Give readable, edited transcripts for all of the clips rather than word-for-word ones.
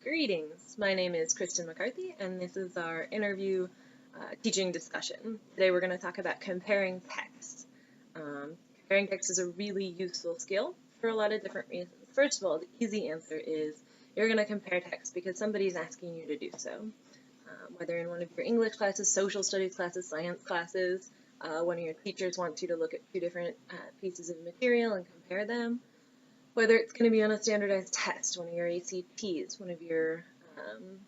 Greetings, my name is Kristen McCarthy, and this is our interview teaching discussion. Today we're going to talk about comparing texts. Comparing texts is a really useful skill for a lot of different reasons. First of all, the easy answer is you're going to compare texts because somebody's asking you to do so. Whether in one of your English classes, social studies classes, science classes, one of your teachers wants you to look at two different pieces of material and compare them. Whether it's going to be on a standardized test, one of your ACTs, one of your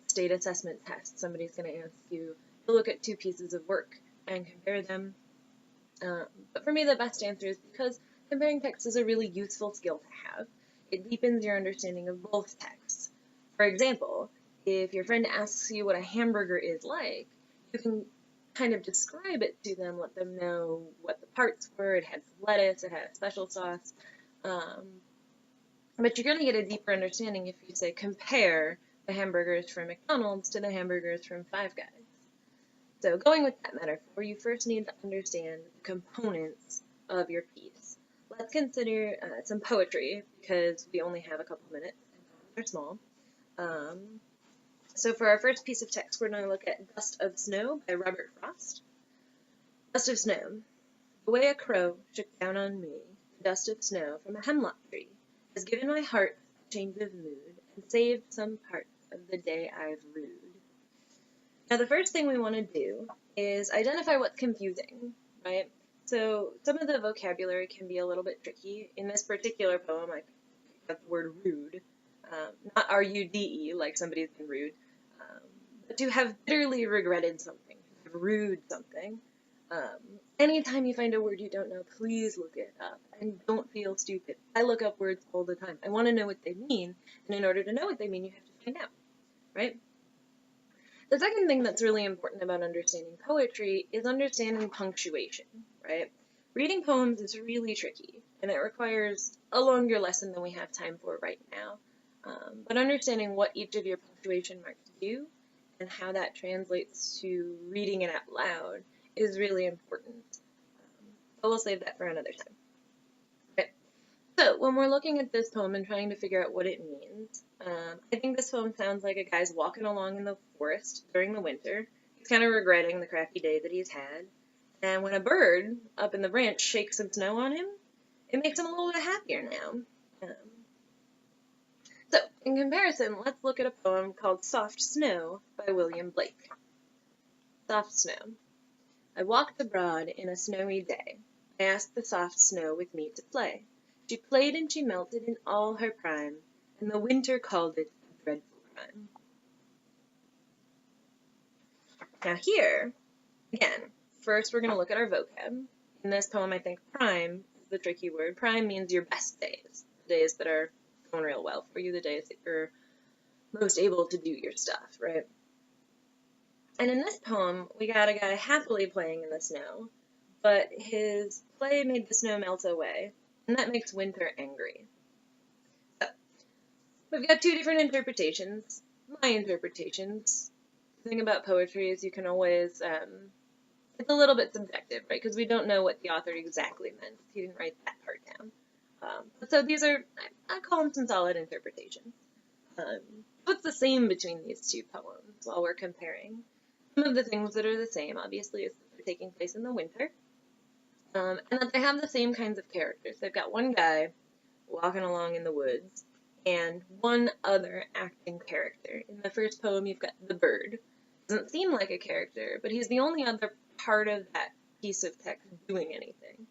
state assessment tests, somebody's going to ask you to look at two pieces of work and compare them. But for me, the best answer is because comparing texts is a really useful skill to have. It deepens your understanding of both texts. For example, if your friend asks you what a hamburger is like, you can kind of describe it to them, let them know what the parts were. It had lettuce, it had a special sauce. But you're going to get a deeper understanding if you say compare the hamburgers from McDonald's to the hamburgers from Five Guys. So going with that metaphor, you first need to understand the components of your piece. Let's consider some poetry because we only have a couple minutes and they're small. So for our first piece of text, we're going to look at Dust of Snow by Robert Frost. Dust of snow. The way a crow shook down on me, the dust of snow from a hemlock tree, has given my heart a change of mood and saved some part of the day I've rued. Now the first thing we want to do is identify what's confusing, right? So some of the vocabulary can be a little bit tricky. In this particular poem, I picked up the word rude, not R-U-D-E, like somebody's been rude, but to have bitterly regretted something, to have rued something. Anytime you find a word you don't know, please look it up and don't feel stupid. I look up words all the time. I want to know what they mean, and in order to know what they mean, you have to find out, right? The second thing that's really important about understanding poetry is understanding punctuation, right? Reading poems is really tricky, and it requires a longer lesson than we have time for right now. But understanding what each of your punctuation marks do and how that translates to reading it out loud is really important. But we'll save that for another time. Okay. So when we're looking at this poem and trying to figure out what it means, I think this poem sounds like a guy's walking along in the forest during the winter. He's kind of regretting the crappy day that he's had. And when a bird up in the branch shakes some snow on him, it makes him a little bit happier now. So in comparison, let's look at a poem called Soft Snow by William Blake. Soft Snow. I walked abroad in a snowy day. I asked the soft snow with me to play. She played and she melted in all her prime, and the winter called it a dreadful crime. Now here, again, first we're going to look at our vocab. In this poem, I think prime is the tricky word. Prime means your best days, the days that are going real well for you, the days that you're most able to do your stuff, right? And in this poem, we got a guy happily playing in the snow, but his play made the snow melt away, and that makes winter angry. So, we've got two different interpretations. My interpretations. The thing about poetry is you can always, it's a little bit subjective, right? Because we don't know what the author exactly meant. He didn't write that part down. So these are, I call them some solid interpretations. What's the same between these two poems while we're comparing? Some of the things that are the same, obviously, is that they're taking place in the winter, and that they have the same kinds of characters. They've got one guy walking along in the woods, and one other acting character. In the first poem, you've got the bird. Doesn't seem like a character, but he's the only other part of that piece of text doing anything.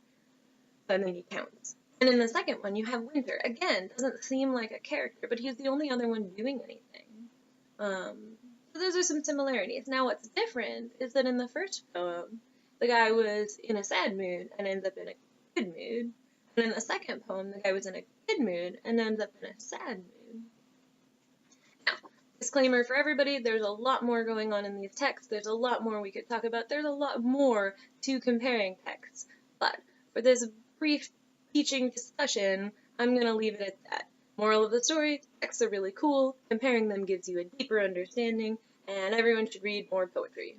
So I think he counts. And in the second one, you have winter. Again, doesn't seem like a character, but he's the only other one doing anything. So those are some similarities. Now what's different is that in the first poem, the guy was in a sad mood and ends up in a good mood. And in the second poem, the guy was in a good mood and ends up in a sad mood. Now, disclaimer for everybody, there's a lot more going on in these texts. There's a lot more we could talk about. There's a lot more to comparing texts. But for this brief teaching discussion, I'm going to leave it at that. Moral of the story, texts are really cool. Comparing them gives you a deeper understanding, and everyone should read more poetry.